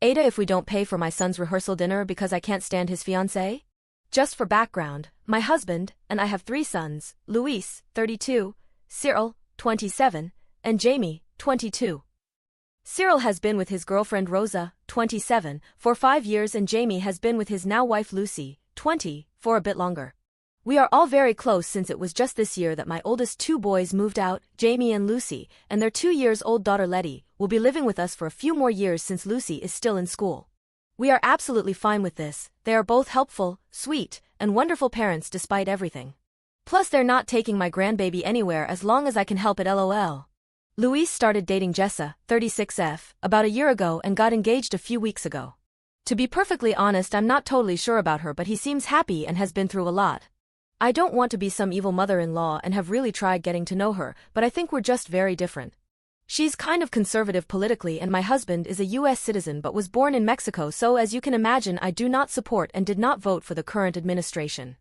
AITA if we don't pay for my son's rehearsal dinner because I can't stand his fiancée? Just for background, my husband, and I have 3 sons, Luis, 32, Cyril, 27, and Jamie, 22. Cyril has been with his girlfriend Rosa, 27, for 5 years and Jamie has been with his now wife Lucy, 20, for a bit longer. We are all very close since it was just this year that my oldest 2 boys moved out, Jamie and Lucy, and their 2-year-old daughter Letty will be living with us for a few more years since Lucy is still in school. We are absolutely fine with this. They are both helpful, sweet, and wonderful parents despite everything. Plus they're not taking my grandbaby anywhere as long as I can help it lol. Luis started dating Jessa, 36F, about a year ago and got engaged a few weeks ago. To be perfectly honest, I'm not totally sure about her, but he seems happy and has been through a lot. I don't want to be some evil mother-in-law and have really tried getting to know her, but I think we're just very different. She's kind of conservative politically and my husband is a US citizen but was born in Mexico, so as you can imagine I do not support and did not vote for the current administration.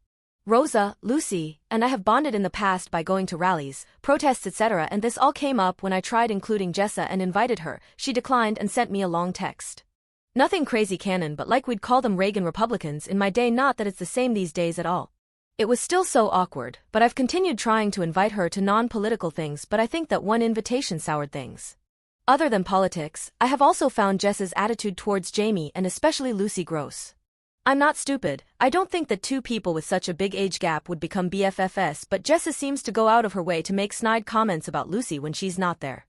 Rosa, Lucy, and I have bonded in the past by going to rallies, protests etc., and this all came up when I tried including Jessa and invited her. She declined and sent me a long text. Nothing crazy canon, but like we'd call them Reagan Republicans in my day, not that it's the same these days at all. It was still so awkward, but I've continued trying to invite her to non-political things, but I think that one invitation soured things. Other than politics, I have also found Jessa's attitude towards Jamie and especially Lucy gross. I'm not stupid. I don't think that 2 people with such a big age gap would become BFFs, but Jessa seems to go out of her way to make snide comments about Lucy when she's not there.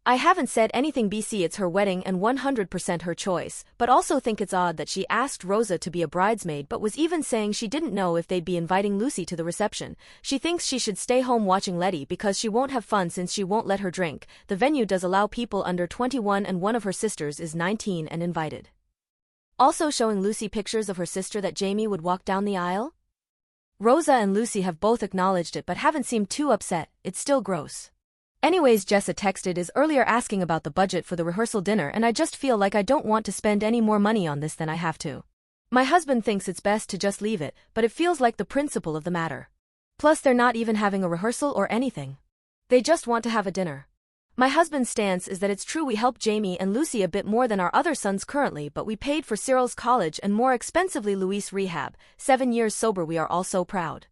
I haven't said anything BC, it's her wedding and 100% her choice, but also think it's odd that she asked Rosa to be a bridesmaid but was even saying she didn't know if they'd be inviting Lucy to the reception. She thinks she should stay home watching Letty because she won't have fun since she won't let her drink. The venue does allow people under 21 and one of her sisters is 19 and invited. Also showing Lucy pictures of her sister that Jamie would walk down the aisle? Rosa and Lucy have both acknowledged it but haven't seemed too upset. It's still gross. Anyways, Jessa texted is earlier asking about the budget for the rehearsal dinner and I just feel like I don't want to spend any more money on this than I have to. My husband thinks it's best to just leave it, but it feels like the principle of the matter. Plus they're not even having a rehearsal or anything. They just want to have a dinner. My husband's stance is that it's true we help Jamie and Lucy a bit more than our other sons currently, but we paid for Cyril's college and more expensively Luis' rehab, 7 years sober. We are all so proud.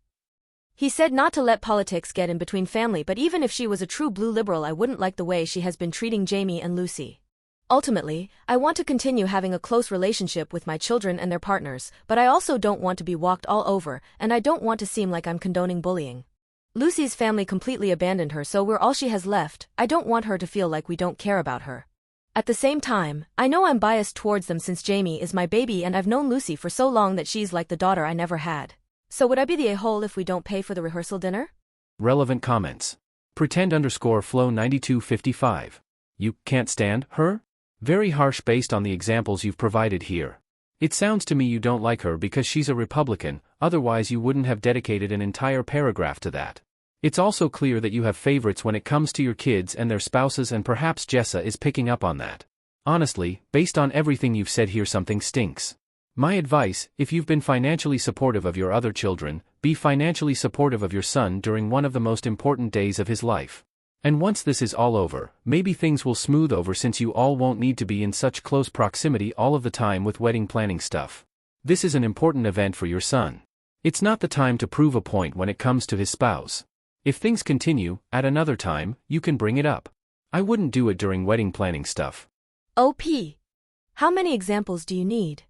He said not to let politics get in between family, but even if she was a true blue liberal I wouldn't like the way she has been treating Jamie and Lucy. Ultimately, I want to continue having a close relationship with my children and their partners, but I also don't want to be walked all over, and I don't want to seem like I'm condoning bullying. Lucy's family completely abandoned her, so we're all she has left. I don't want her to feel like we don't care about her. At the same time, I know I'm biased towards them since Jamie is my baby and I've known Lucy for so long that she's like the daughter I never had. So would I be the a-hole if we don't pay for the rehearsal dinner? Relevant comments. Pretend_flow 9255. You can't stand her? Very harsh based on the examples you've provided here. It sounds to me you don't like her because she's a Republican, otherwise you wouldn't have dedicated an entire paragraph to that. It's also clear that you have favorites when it comes to your kids and their spouses, and perhaps Jessa is picking up on that. Honestly, based on everything you've said here, something stinks. My advice, if you've been financially supportive of your other children, be financially supportive of your son during one of the most important days of his life. And once this is all over, maybe things will smooth over since you all won't need to be in such close proximity all of the time with wedding planning stuff. This is an important event for your son. It's not the time to prove a point when it comes to his spouse. If things continue, at another time, you can bring it up. I wouldn't do it during wedding planning stuff. OP. How many examples do you need?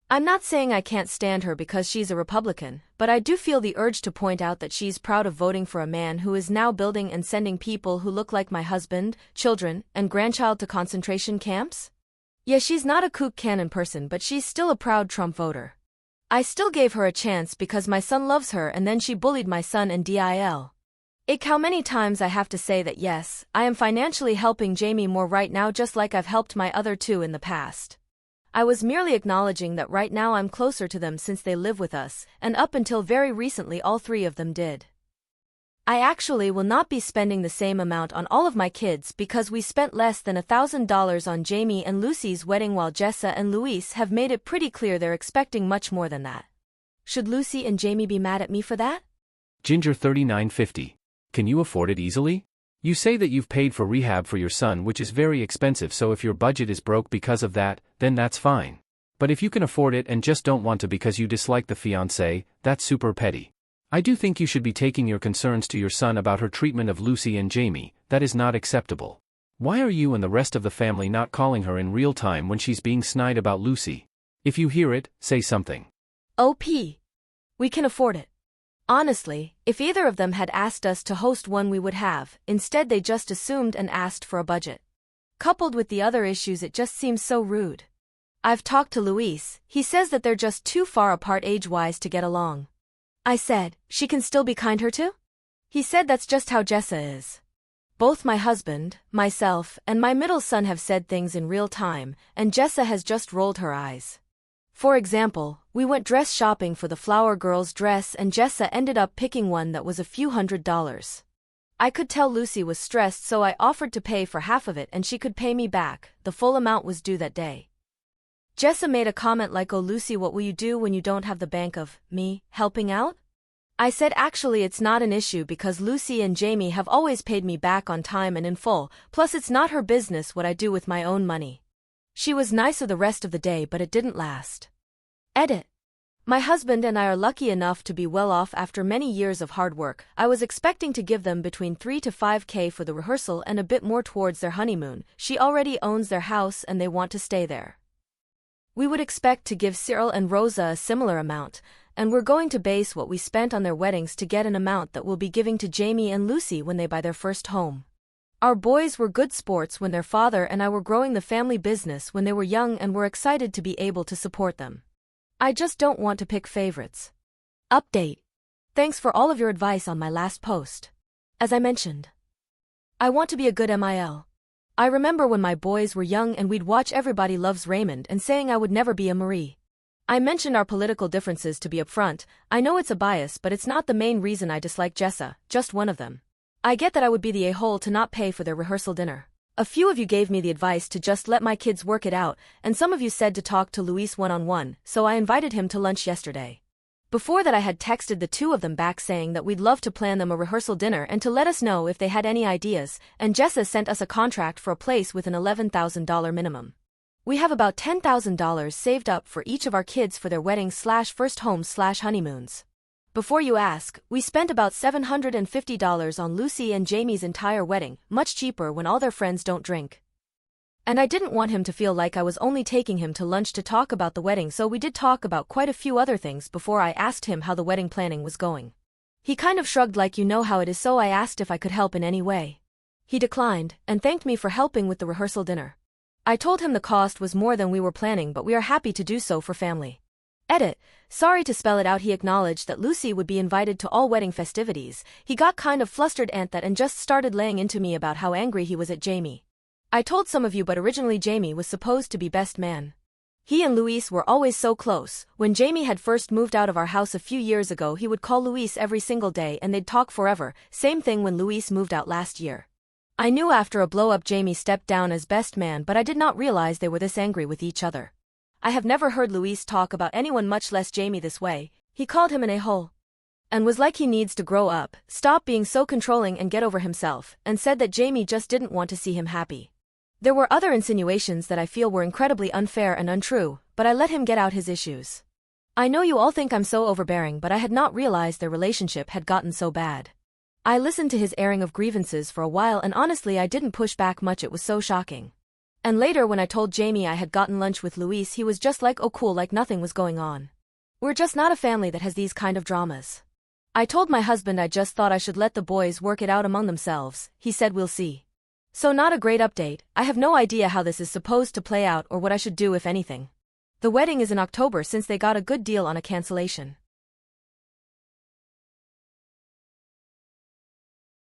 I'm not saying I can't stand her because she's a Republican, but I do feel the urge to point out that she's proud of voting for a man who is now building and sending people who look like my husband, children, and grandchild to concentration camps. Yeah, she's not a kook cannon person, but she's still a proud Trump voter. I still gave her a chance because my son loves her, and then she bullied my son and dil. How many times I have to say that yes, I am financially helping Jamie more right now just like I've helped my other 2 in the past. I was merely acknowledging that right now I'm closer to them since they live with us, and up until very recently all 3 of them did. I actually will not be spending the same amount on all of my kids because we spent less than $1,000 on Jamie and Lucy's wedding, while Jessa and Luis have made it pretty clear they're expecting much more than that. Should Lucy and Jamie be mad at me for that? Ginger 3950. Can you afford it easily? You say that you've paid for rehab for your son, which is very expensive, so if your budget is broke because of that, then that's fine. But if you can afford it and just don't want to because you dislike the fiancée, that's super petty. I do think you should be taking your concerns to your son about her treatment of Lucy and Jamie. That is not acceptable. Why are you and the rest of the family not calling her in real time when she's being snide about Lucy? If you hear it, say something. OP. We can afford it. Honestly, if either of them had asked us to host one, we would have. Instead, they just assumed and asked for a budget. Coupled with the other issues, it just seems so rude. I've talked to Luis. He says that they're just too far apart age-wise to get along. I said, she can still be kinder to? He said that's just how Jessa is. Both my husband, myself, and my middle son have said things in real time, and Jessa has just rolled her eyes. For example, we went dress shopping for the flower girl's dress and Jessa ended up picking one that was a few $100s. I could tell Lucy was stressed, so I offered to pay for half of it and she could pay me back. The full amount was due that day. Jessa made a comment like, "Oh Lucy, what will you do when you don't have the bank of me helping out?" I said actually it's not an issue because Lucy and Jamie have always paid me back on time and in full, plus it's not her business what I do with my own money. She was nicer the rest of the day, but it didn't last. Edit. My husband and I are lucky enough to be well off after many years of hard work. I was expecting to give them between 3 to 5K for the rehearsal and a bit more towards their honeymoon. She already owns their house and they want to stay there. We would expect to give Cyril and Rosa a similar amount, and we're going to base what we spent on their weddings to get an amount that we'll be giving to Jamie and Lucy when they buy their first home. Our boys were good sports when their father and I were growing the family business when they were young and we're excited to be able to support them. I just don't want to pick favorites. Update. Thanks for all of your advice on my last post. As I mentioned, I want to be a good MIL. I remember when my boys were young and we'd watch Everybody Loves Raymond and saying I would never be a Marie. I mentioned our political differences to be upfront. I know it's a bias, but it's not the main reason I dislike Jessa, just one of them. I get that I would be the a-hole to not pay for their rehearsal dinner. A few of you gave me the advice to just let my kids work it out, and some of you said to talk to Luis one-on-one, so I invited him to lunch yesterday. Before that I had texted the two of them back saying that we'd love to plan them a rehearsal dinner and to let us know if they had any ideas, and Jessa sent us a contract for a place with an $11,000 minimum. We have about $10,000 saved up for each of our kids for their weddings/first homes/honeymoons. Before you ask, we spent about $750 on Lucy and Jamie's entire wedding, much cheaper when all their friends don't drink. And I didn't want him to feel like I was only taking him to lunch to talk about the wedding, so we did talk about quite a few other things before I asked him how the wedding planning was going. He kind of shrugged like you know how it is, so I asked if I could help in any way. He declined, and thanked me for helping with the rehearsal dinner. I told him the cost was more than we were planning, but we are happy to do so for family. Edit. Sorry to spell it out. He acknowledged that Lucy would be invited to all wedding festivities. He got kind of flustered at that and just started laying into me about how angry he was at Jamie. I told some of you, but originally Jamie was supposed to be best man. He and Luis were always so close. When Jamie had first moved out of our house a few years ago, he would call Luis every single day and they'd talk forever. Same thing when Luis moved out last year. I knew after a blow-up Jamie stepped down as best man, but I did not realize they were this angry with each other. I have never heard Luis talk about anyone, much less Jamie, this way. He called him an a-hole. And was like he needs to grow up, stop being so controlling and get over himself, and said that Jamie just didn't want to see him happy. There were other insinuations that I feel were incredibly unfair and untrue, but I let him get out his issues. I know you all think I'm so overbearing, but I had not realized their relationship had gotten so bad. I listened to his airing of grievances for a while and honestly I didn't push back much, it was so shocking. And later when I told Jamie I had gotten lunch with Luis, he was just like, oh cool, like nothing was going on. We're just not a family that has these kind of dramas. I told my husband I just thought I should let the boys work it out among themselves. He said we'll see. So not a great update. I have no idea how this is supposed to play out or what I should do if anything. The wedding is in October since they got a good deal on a cancellation.